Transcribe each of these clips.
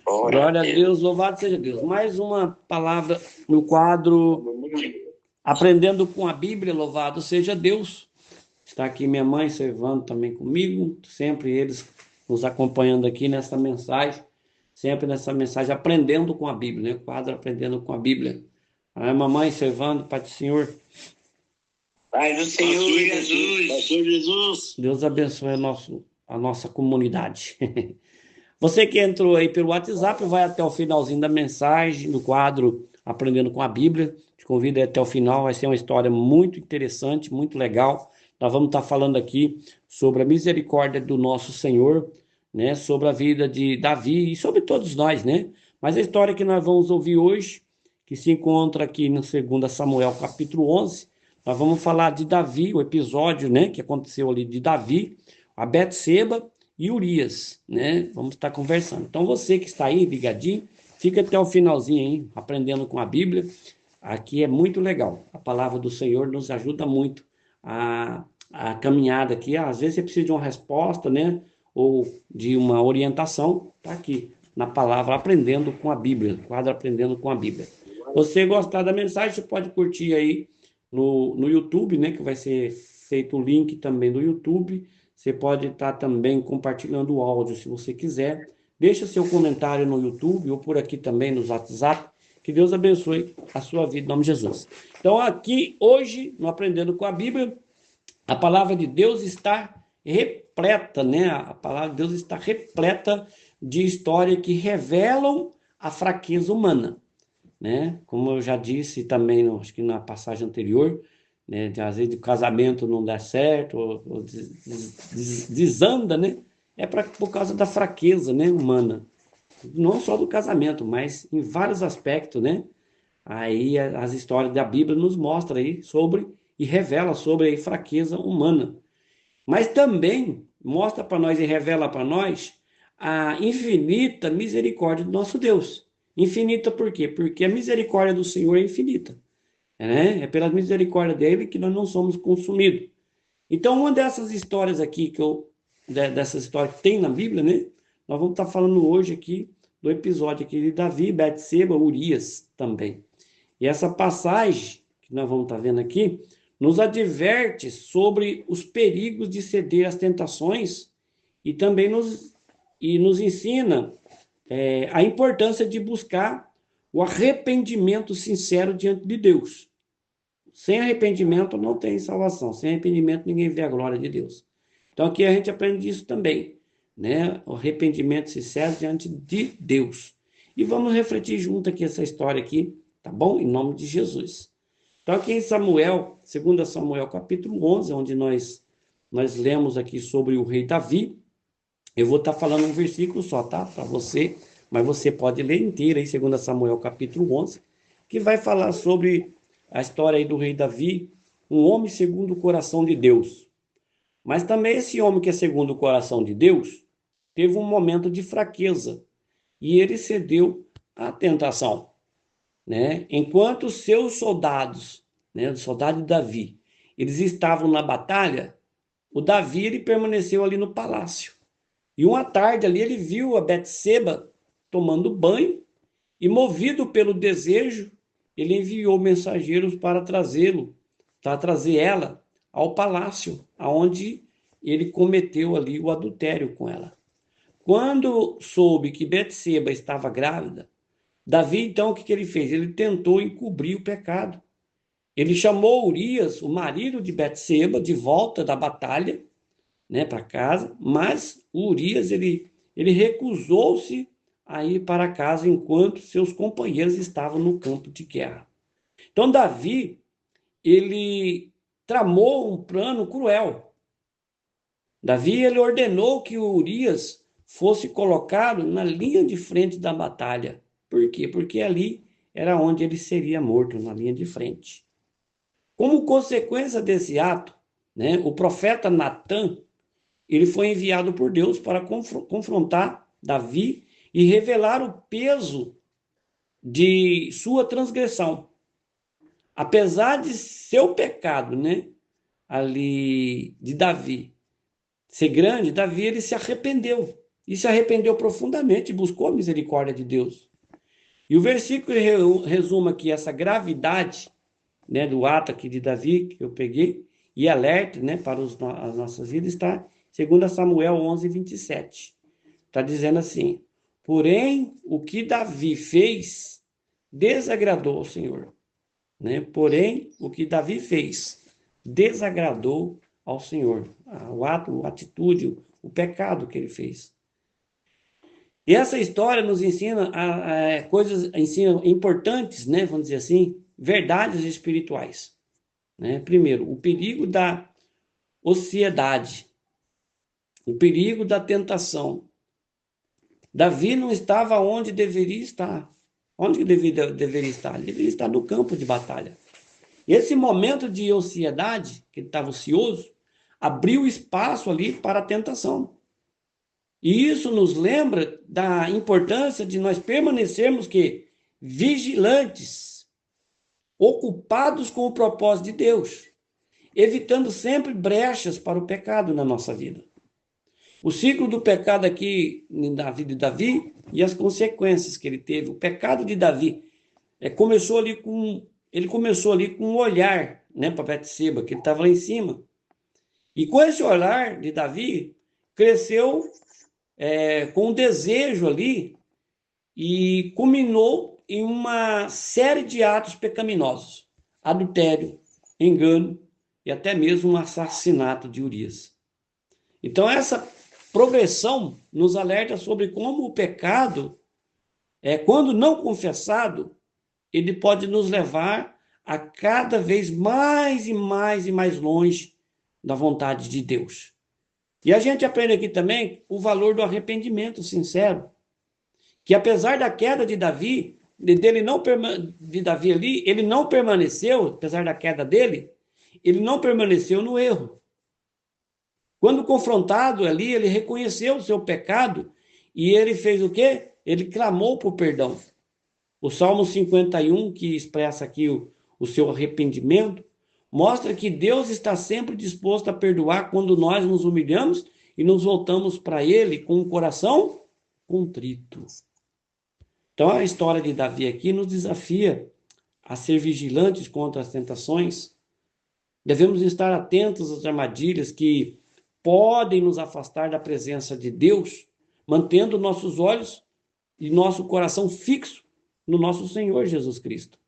Glória a Deus, louvado seja Deus. Mais uma palavra no quadro Aprendendo com a Bíblia, louvado seja Deus. Está aqui minha mãe servando também comigo, sempre eles nos acompanhando aqui nessa mensagem, sempre nessa mensagem Aprendendo com a Bíblia, né? O quadro Aprendendo com a Bíblia. A mamãe servando, Pai do Senhor. Pai do Senhor Jesus. Pastor Jesus. Deus abençoe a nossa comunidade. Você que entrou aí pelo WhatsApp, vai até o finalzinho da mensagem, do quadro Aprendendo com a Bíblia. Te convido aí até o final, vai ser uma história muito interessante, muito legal. Nós vamos estar falando aqui sobre a misericórdia do nosso Senhor, né? Sobre a vida de Davi e sobre todos nós, né? Mas a história que nós vamos ouvir hoje, que se encontra aqui no 2 Samuel capítulo 11, nós vamos falar de Davi, o episódio, né, que aconteceu ali de Davi, a Betseba e Urias, né? Vamos estar conversando. Então você que está aí ligadinho, fica até o finalzinho aí, aprendendo com a Bíblia. Aqui é muito legal. A palavra do Senhor nos ajuda muito a caminhada aqui. Às vezes você precisa de uma resposta, né? Ou de uma orientação. Está aqui na palavra Aprendendo com a Bíblia. Quadro Aprendendo com a Bíblia. Você gostar da mensagem, você pode curtir aí no YouTube, né? Que vai ser feito o link também no YouTube. Você pode estar também compartilhando o áudio se você quiser. Deixa seu comentário no YouTube ou por aqui também no WhatsApp. Que Deus abençoe a sua vida em nome de Jesus. Então aqui hoje, no Aprendendo com a Bíblia, a palavra de Deus está repleta, né? A palavra de Deus está repleta de histórias que revelam a fraqueza humana, né? Como eu já disse também, acho que na passagem anterior, né? Às vezes o casamento não dá certo, ou desanda, né? É por causa da fraqueza, né, humana. Não só do casamento, mas em vários aspectos, né? Aí as histórias da Bíblia nos mostram aí sobre e revela sobre a fraqueza humana. Mas também mostra para nós e revela para nós a infinita misericórdia do nosso Deus. Infinita por quê? Porque a misericórdia do Senhor é infinita, né? É pela misericórdia dele que nós não somos consumidos. Então, uma dessas histórias aqui dessas histórias que tem na Bíblia, né? Nós vamos estar falando hoje aqui do episódio aqui de Davi, Betseba, Urias também. E essa passagem que nós vamos estar vendo aqui nos adverte sobre os perigos de ceder às tentações e também nos ensina a importância de buscar o arrependimento sincero diante de Deus. Sem arrependimento não tem salvação. Sem arrependimento ninguém vê a glória de Deus. Então aqui a gente aprende isso também, né? O arrependimento sincero diante de Deus. E vamos refletir junto aqui essa história aqui, tá bom? Em nome de Jesus. Então aqui em Samuel, 2 Samuel capítulo 11, onde nós lemos aqui sobre o rei Davi, eu vou estar falando um versículo só, tá? Para você, mas você pode ler inteiro aí, 2 Samuel capítulo 11, que vai falar sobre a história aí do rei Davi, um homem segundo o coração de Deus. Mas também esse homem que é segundo o coração de Deus, teve um momento de fraqueza, e ele cedeu à tentação, né? Enquanto os seus soldados, né, o soldado de Davi, eles estavam na batalha, o Davi ele permaneceu ali no palácio. E uma tarde ali ele viu a Betseba tomando banho e, movido pelo desejo, ele enviou mensageiros para trazer ela ao palácio, aonde ele cometeu ali o adultério com ela. Quando soube que Betseba estava grávida, Davi, então, o que ele fez? Ele tentou encobrir o pecado. Ele chamou Urias, o marido de Betseba, de volta da batalha, né, para casa, mas Urias ele recusou-se a ir para casa enquanto seus companheiros estavam no campo de guerra. Então Davi ele tramou um plano cruel. Davi ele ordenou que Urias fosse colocado na linha de frente da batalha. Por quê? Porque ali era onde ele seria morto, na linha de frente. Como consequência desse ato, né, o profeta Natã ele foi enviado por Deus para confrontar Davi e revelar o peso de sua transgressão. Apesar de seu pecado, né, ali de Davi ser grande, Davi ele se arrependeu. e se arrependeu profundamente e buscou a misericórdia de Deus. E o versículo resume aqui essa gravidade, né, do ato aqui de Davi, que eu peguei, e alerta, né, para as nossas vidas, está em 2 Samuel 11, 27. Está dizendo assim: porém, o que Davi fez desagradou ao Senhor. Né? Porém, o que Davi fez desagradou ao Senhor. O ato, a atitude, o pecado que ele fez. E essa história nos ensina coisas importantes, né? Vamos dizer assim, verdades espirituais. Né? Primeiro, o perigo da ociosidade, o perigo da tentação. Davi não estava onde deveria estar. Onde deveria estar? Ele deveria estar no campo de batalha. Esse momento de ociosidade, que ele estava ocioso, abriu espaço ali para a tentação. E isso nos lembra da importância de nós permanecermos vigilantes, ocupados com o propósito de Deus, evitando sempre brechas para o pecado na nossa vida. O ciclo do pecado aqui na vida de Davi e as consequências que ele teve. O pecado de Davi começou ali com um olhar, né, para Betseba, que ele estava lá em cima. E com esse olhar de Davi, cresceu com um desejo ali e culminou em uma série de atos pecaminosos. Adultério, engano e até mesmo um assassinato de Urias. Então, essa progressão nos alerta sobre como o pecado, quando não confessado, ele pode nos levar a cada vez mais e mais e mais longe da vontade de Deus. E a gente aprende aqui também o valor do arrependimento sincero, que apesar da queda de Davi, ele não permaneceu, apesar da queda dele, ele não permaneceu no erro. Quando confrontado ali, ele reconheceu o seu pecado e ele fez o quê? Ele clamou por perdão. O Salmo 51, que expressa aqui o seu arrependimento, mostra que Deus está sempre disposto a perdoar quando nós nos humilhamos e nos voltamos para Ele com um coração contrito. Então, a história de Davi aqui nos desafia a ser vigilantes contra as tentações. Devemos estar atentos às armadilhas que podem nos afastar da presença de Deus, mantendo nossos olhos e nosso coração fixo no nosso Senhor Jesus Cristo.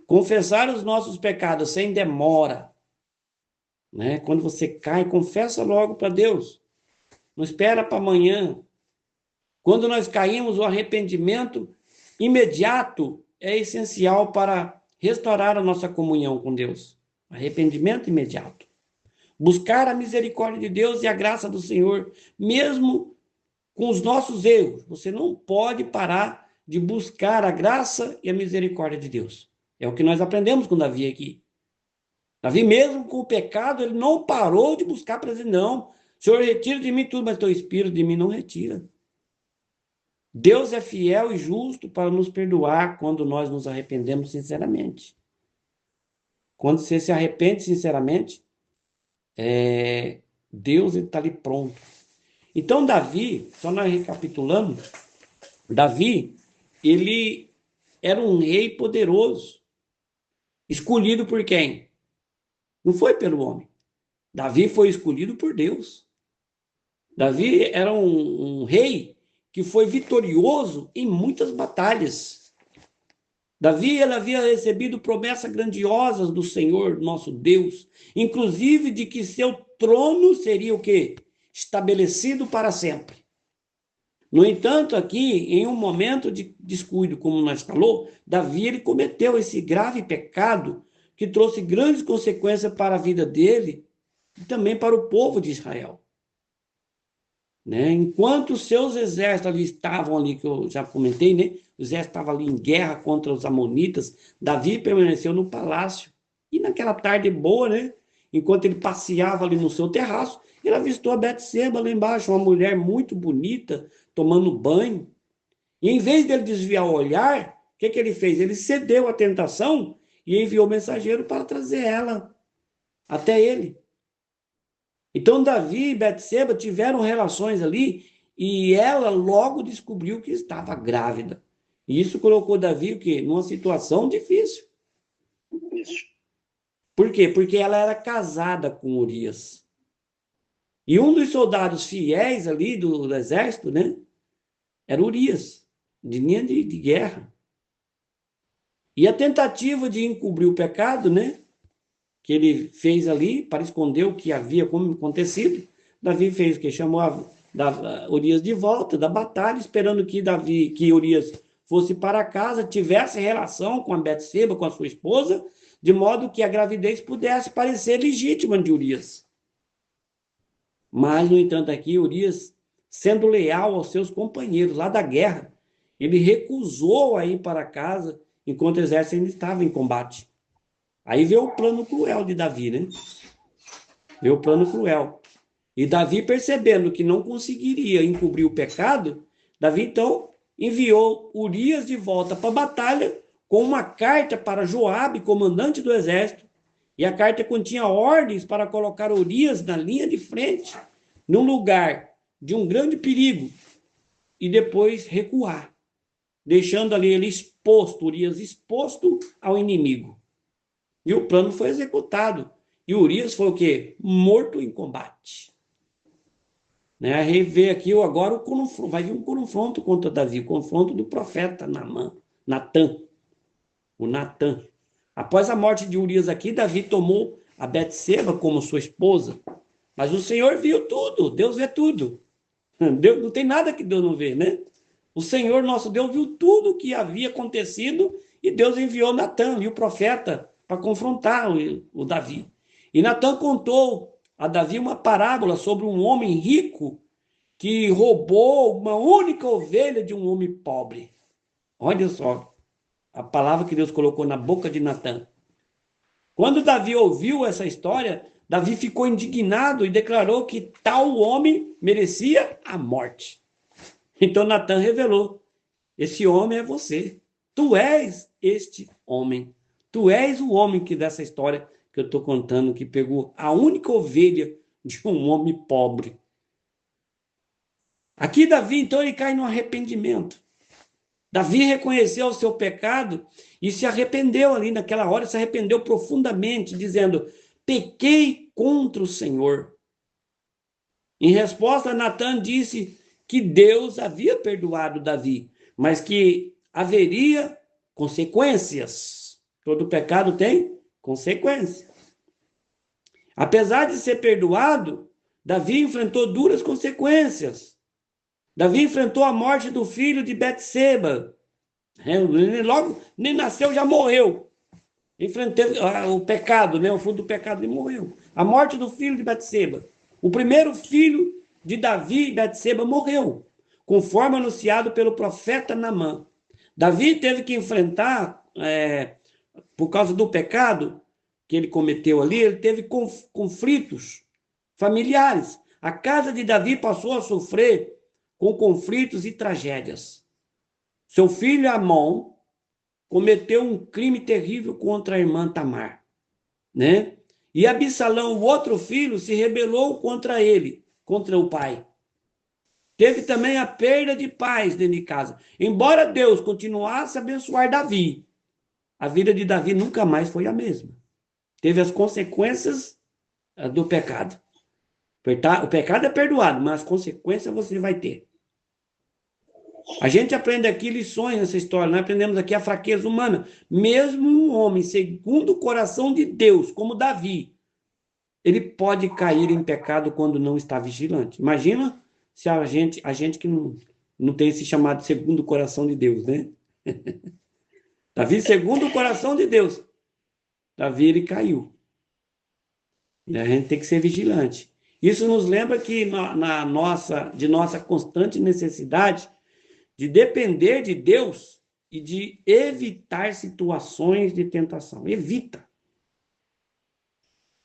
Confessar os nossos pecados sem demora. Né? Quando você cai, confessa logo para Deus. Não espera para amanhã. Quando nós caímos, o arrependimento imediato é essencial para restaurar a nossa comunhão com Deus. Arrependimento imediato. Buscar a misericórdia de Deus e a graça do Senhor, mesmo com os nossos erros. Você não pode parar de buscar a graça e a misericórdia de Deus. É o que nós aprendemos com Davi aqui. Davi, mesmo com o pecado, ele não parou de buscar a presença. Não, Senhor, retira de mim tudo, mas teu espírito de mim não retira. Deus é fiel e justo para nos perdoar quando nós nos arrependemos sinceramente. Quando você se arrepende sinceramente, Deus está ali pronto. Então, Davi, só nós recapitulando, Davi, ele era um rei poderoso, escolhido por quem? Não foi pelo homem. Davi foi escolhido por Deus. Davi era um rei que foi vitorioso em muitas batalhas. Davi, ele havia recebido promessas grandiosas do Senhor, nosso Deus, inclusive de que seu trono seria o quê? Estabelecido para sempre. No entanto, aqui, em um momento de descuido, como nós falou, Davi, ele cometeu esse grave pecado que trouxe grandes consequências para a vida dele e também para o povo de Israel. Né? Enquanto os seus exércitos ali estavam ali, que eu já comentei, né? O exército estava ali em guerra contra os amonitas, Davi permaneceu no palácio. E naquela tarde boa, né? Enquanto ele passeava ali no seu terraço, ele avistou a Betseba lá embaixo, uma mulher muito bonita, tomando banho. E em vez dele desviar o olhar, o que ele fez? Ele cedeu à tentação e enviou o mensageiro para trazer ela até ele. Então, Davi e Betseba tiveram relações ali e ela logo descobriu que estava grávida. E isso colocou Davi o quê? Numa situação difícil. Isso. Por quê? Porque ela era casada com Urias. E um dos soldados fiéis ali do exército, né? Era Urias, de linha de guerra. E a tentativa de encobrir o pecado, né? Que ele fez ali para esconder o que havia acontecido, Davi fez o que? Chamou Urias de volta da batalha, esperando que Urias fosse para casa, tivesse relação com a Betseba, com a sua esposa, de modo que a gravidez pudesse parecer legítima de Urias. Mas, no entanto, aqui, Urias, sendo leal aos seus companheiros lá da guerra, ele recusou a ir para casa enquanto o exército ainda estava em combate. Aí veio o plano cruel de Davi, né? Veio o plano cruel. E Davi, percebendo que não conseguiria encobrir o pecado, Davi, então, enviou Urias de volta para a batalha com uma carta para Joabe, comandante do exército. E a carta continha ordens para colocar Urias na linha de frente, num lugar de um grande perigo, e depois recuar, deixando ali ele exposto, Urias exposto ao inimigo. E o plano foi executado. E Urias foi o quê? Morto em combate. Né? A gente vê aqui agora vai vir um confronto contra Davi, o confronto do profeta Natan. O Natan. Após a morte de Urias aqui, Davi tomou a Betseba como sua esposa. Mas o Senhor viu tudo, Deus vê tudo. Deus, não tem nada que Deus não vê, né? O Senhor, nosso Deus, viu tudo o que havia acontecido e Deus enviou Natan, o profeta, para confrontar o Davi. E Natan contou a Davi uma parábola sobre um homem rico que roubou uma única ovelha de um homem pobre. Olha só a palavra que Deus colocou na boca de Natan. Quando Davi ouviu essa história, Davi ficou indignado e declarou que tal homem merecia a morte. Então Natan revelou: esse homem é você. Tu és este homem. Tu és o homem que dessa história que eu estou contando, que pegou a única ovelha de um homem pobre. Aqui Davi, então, ele cai no arrependimento. Davi reconheceu o seu pecado e se arrependeu ali naquela hora, se arrependeu profundamente, dizendo: pequei contra o Senhor. Em resposta, Natan disse que Deus havia perdoado Davi, mas que haveria consequências. Todo pecado tem consequências. Apesar de ser perdoado, Davi enfrentou duras consequências. Davi enfrentou a morte do filho de Betseba. Logo, nem nasceu, já morreu. Enfrentou o pecado, né? O fruto do pecado, ele morreu. A morte do filho de Betseba. O primeiro filho de Davi e Betseba morreu, conforme anunciado pelo profeta Naamã. Davi teve que enfrentar, por causa do pecado que ele cometeu ali, ele teve conflitos familiares. A casa de Davi passou a sofrer com conflitos e tragédias. Seu filho Amon cometeu um crime terrível contra a irmã Tamar, né? E Absalão, o outro filho, se rebelou contra ele, contra o pai. Teve também a perda de paz dentro de casa. Embora Deus continuasse a abençoar Davi, a vida de Davi nunca mais foi a mesma. Teve as consequências do pecado. O pecado é perdoado, mas as consequências você vai ter. A gente aprende aqui lições nessa história, nós aprendemos aqui a fraqueza humana. Mesmo um homem segundo o coração de Deus, como Davi, ele pode cair em pecado quando não está vigilante. Imagina se a gente que não tem esse chamado segundo o coração de Deus, né? Davi, segundo o coração de Deus, Davi, ele caiu. E a gente tem que ser vigilante. Isso nos lembra que de nossa constante necessidade de depender de Deus e de evitar situações de tentação. Evita.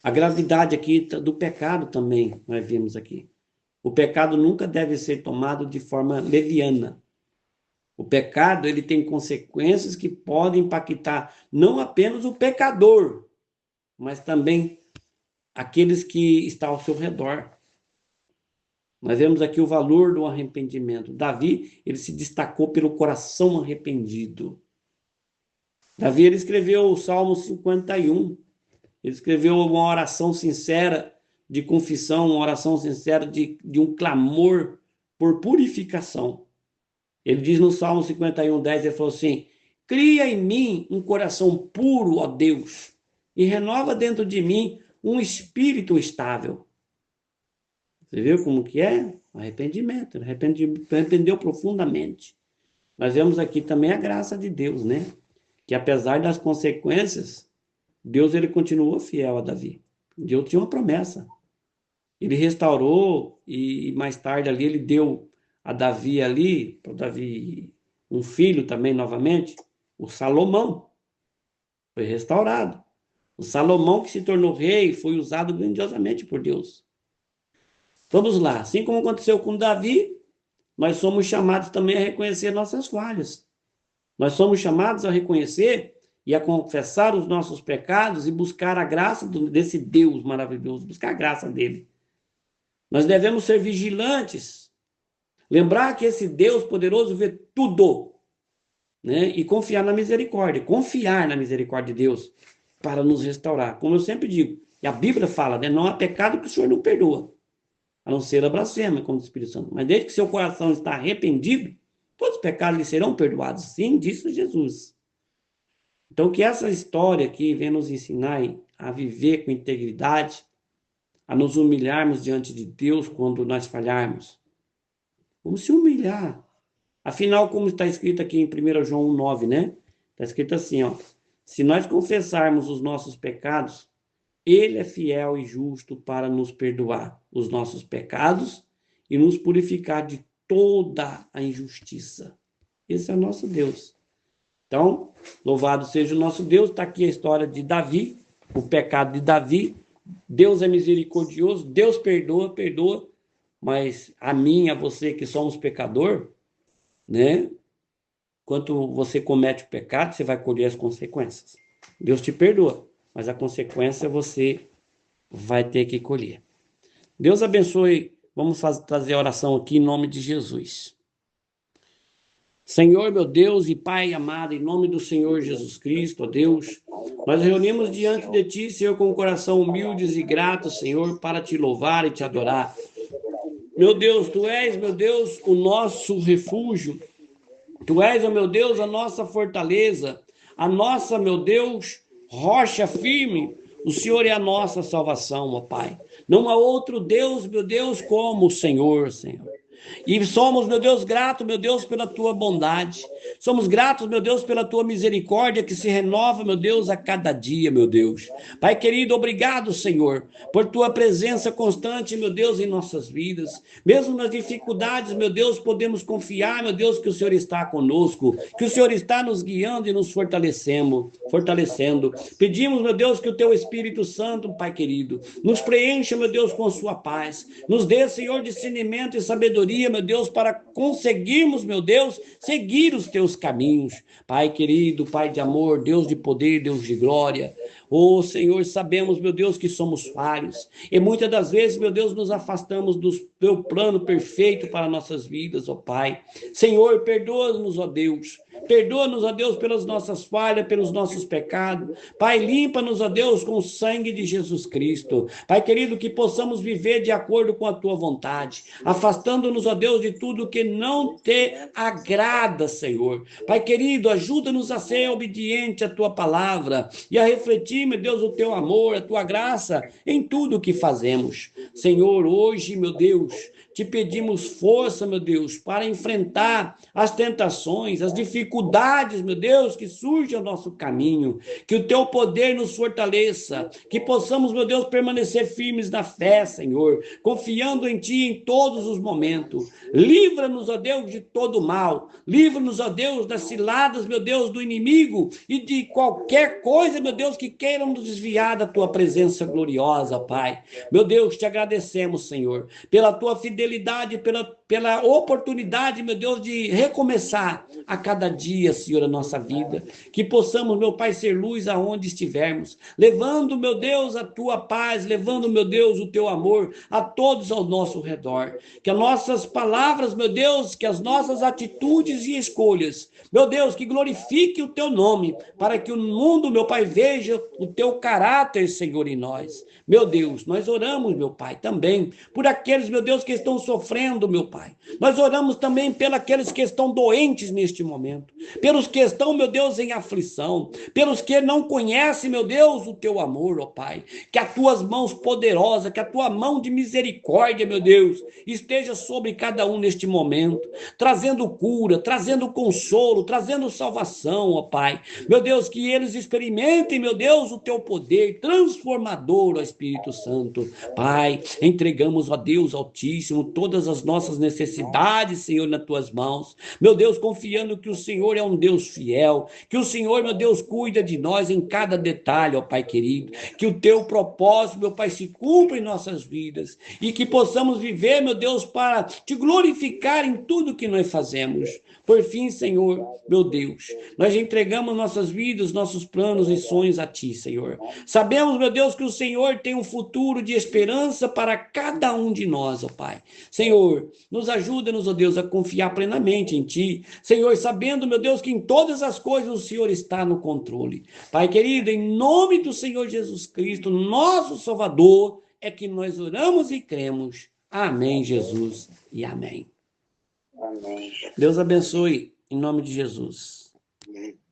A gravidade aqui do pecado também, nós vimos aqui. O pecado nunca deve ser tomado de forma leviana. O pecado, ele tem consequências que podem impactar não apenas o pecador, mas também aqueles que estão ao seu redor. Nós vemos aqui o valor do arrependimento. Davi, ele se destacou pelo coração arrependido. Davi, ele escreveu o Salmo 51. Ele escreveu uma oração sincera de confissão, uma oração sincera de um clamor por purificação. Ele diz no Salmo 51:10, ele falou assim: cria em mim um coração puro, ó Deus, e renova dentro de mim um espírito estável. Você viu como que é? Arrependimento. Arrependeu profundamente. Nós vemos aqui também a graça de Deus, né? Que apesar das consequências, Deus ele continuou fiel a Davi. Deus tinha uma promessa. Ele restaurou e mais tarde ali ele deu a Davi ali, para Davi um filho também novamente, o Salomão. Foi restaurado. O Salomão que se tornou rei foi usado grandiosamente por Deus. Vamos lá, assim como aconteceu com Davi, nós somos chamados também a reconhecer nossas falhas. Nós somos chamados a reconhecer e a confessar os nossos pecados e buscar a graça desse Deus maravilhoso, buscar a graça dele. Nós devemos ser vigilantes, lembrar que esse Deus poderoso vê tudo, né? E confiar na misericórdia de Deus para nos restaurar. Como eu sempre digo, e a Bíblia fala, né? Não há pecado que o Senhor não perdoa, a não ser a blasfêmia, como o Espírito Santo. Mas desde que seu coração está arrependido, todos os pecados lhe serão perdoados. Sim, disse Jesus. Então, que essa história aqui vem nos ensinar a viver com integridade, a nos humilharmos diante de Deus quando nós falharmos. Vamos se humilhar. Afinal, como está escrito aqui em 1 João 1,9, né? Está escrito assim, ó. Se nós confessarmos os nossos pecados, Ele é fiel e justo para nos perdoar os nossos pecados e nos purificar de toda a injustiça. Esse é o nosso Deus. Então, louvado seja o nosso Deus. Está aqui a história de Davi, o pecado de Davi. Deus é misericordioso, Deus perdoa, mas a mim, a você que somos pecador, né? Quando você comete o pecado, você vai colher as consequências. Deus te perdoa, mas a consequência você vai ter que colher. Deus abençoe. Vamos trazer a oração aqui em nome de Jesus. Senhor, meu Deus e Pai amado, em nome do Senhor Jesus Cristo, ó Deus, nós reunimos diante de Ti, Senhor, com o coração humildes e gratos, Senhor, para Te louvar e Te adorar. Meu Deus, Tu és, meu Deus, o nosso refúgio. Tu és, ó meu Deus, a nossa fortaleza, a nossa, meu Deus, rocha firme. O Senhor é a nossa salvação, ó Pai. Não há outro Deus, meu Deus, como o Senhor, Senhor. E somos, meu Deus, gratos, meu Deus, pela Tua bondade. Somos gratos, meu Deus, pela Tua misericórdia que se renova, meu Deus, a cada dia, meu Deus. Pai querido, obrigado, Senhor, por Tua presença constante, meu Deus, em nossas vidas. Mesmo nas dificuldades, meu Deus, podemos confiar, meu Deus, que o Senhor está conosco, que o Senhor está nos guiando e nos fortalecendo. Pedimos, meu Deus, que o Teu Espírito Santo, Pai querido, nos preencha, meu Deus, com Sua paz. Nos dê, Senhor, discernimento e sabedoria, meu Deus, para conseguirmos, meu Deus, seguir os Teus caminhos. Pai querido, Pai de amor, Deus de poder, Deus de glória. Oh, Senhor, sabemos, meu Deus, que somos falhos. E muitas das vezes, meu Deus, nos afastamos do Teu plano perfeito para nossas vidas, ó Pai. Senhor, perdoa-nos, ó Deus. Perdoa-nos, ó Deus, pelas nossas falhas, pelos nossos pecados. Pai, limpa-nos, ó Deus, com o sangue de Jesus Cristo. Pai querido, que possamos viver de acordo com a Tua vontade, afastando-nos, ó Deus, de tudo que não Te agrada, Senhor. Pai querido, ajuda-nos a ser obediente à Tua palavra e a refletir, meu Deus, o Teu amor, a Tua graça em tudo que fazemos. Senhor, hoje, meu Deus, Te pedimos força, meu Deus, para enfrentar as tentações, as dificuldades, meu Deus, que surgem ao nosso caminho. Que o Teu poder nos fortaleça, que possamos, meu Deus, permanecer firmes na fé, Senhor, confiando em Ti em todos os momentos. Livra-nos, ó Deus, de todo mal. Livra-nos, ó Deus, das ciladas, meu Deus, do inimigo e de qualquer coisa, meu Deus, que queiram nos desviar da Tua presença gloriosa, Pai. Meu Deus, Te agradecemos, Senhor, pela Tua fidelidade, pela pela oportunidade, meu Deus, de recomeçar a cada dia, Senhor, a nossa vida. Que possamos, meu Pai, ser luz aonde estivermos, levando, meu Deus, a tua paz, levando, meu Deus, o teu amor a todos ao nosso redor. Que as nossas palavras, meu Deus, que as nossas atitudes e escolhas, meu Deus, que glorifique o teu nome, para que o mundo, meu Pai, veja o teu caráter, Senhor, em nós. Meu Deus, nós oramos, meu Pai, também por aqueles, meu Deus, que estão sofrendo, meu Pai. Nós oramos também pelos aqueles que estão doentes neste momento, pelos que estão, meu Deus, em aflição, pelos que não conhecem, meu Deus, o teu amor, ó Pai. Que as tuas mãos poderosas, que a tua mão de misericórdia, meu Deus, esteja sobre cada um neste momento, trazendo cura, trazendo consolo, trazendo salvação, ó Pai. Meu Deus, que eles experimentem, meu Deus, o teu poder transformador, ó Espírito Santo. Pai, entregamos, ó Deus Altíssimo, todas as nossas necessidades, Senhor, nas tuas mãos. Meu Deus, confiando que o Senhor é um Deus fiel, que o Senhor, meu Deus, cuida de nós em cada detalhe, ó Pai querido. Que o teu propósito, meu Pai, se cumpra em nossas vidas e que possamos viver, meu Deus, para te glorificar em tudo que nós fazemos. Por fim, Senhor, meu Deus, nós entregamos nossas vidas, nossos planos e sonhos a Ti, Senhor. Sabemos, meu Deus, que o Senhor tem um futuro de esperança para cada um de nós, ó Pai. Senhor, nos ajuda-nos, ó Deus, a confiar plenamente em Ti. Senhor, sabendo, meu Deus, que em todas as coisas o Senhor está no controle. Pai querido, em nome do Senhor Jesus Cristo, nosso Salvador, é que nós oramos e cremos. Amém, Jesus, e amém. Amém. Deus abençoe, em nome de Jesus. Amém.